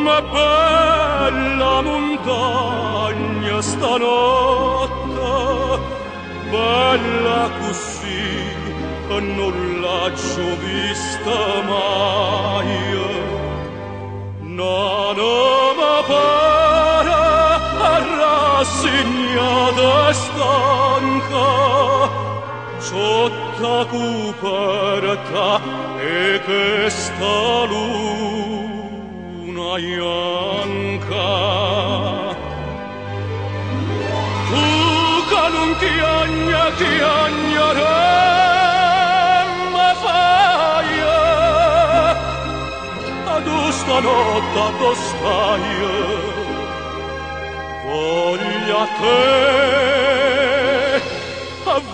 Com'è bella montagna stanotte, bella così che non l'ho vista mai. Non mi pare rassegnata e stanca, sotto coperta e questa luna bianca. Tu che non chiagneremmo fai, ad stanotte tu stai, voglia te,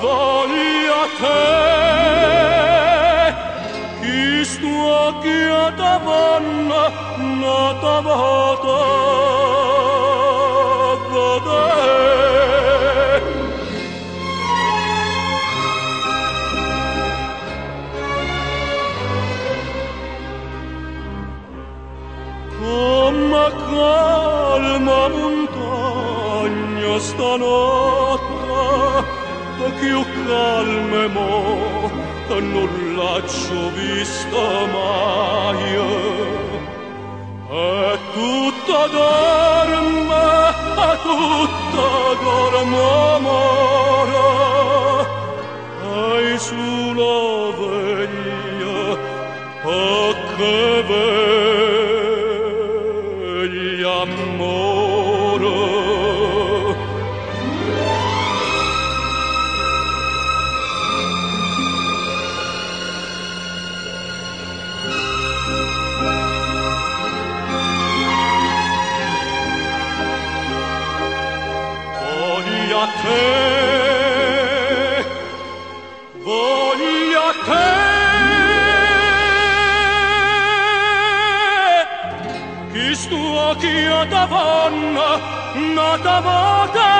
voglia te, chi sto qui a tavanna, nata vata, come calma montagna stanotte, più calme mo che non l'ho vista mai. E tutta dorme, amore, e sulla veglia, che veglia amore. Voglia te, chi sto qui a tavanna, nata vata,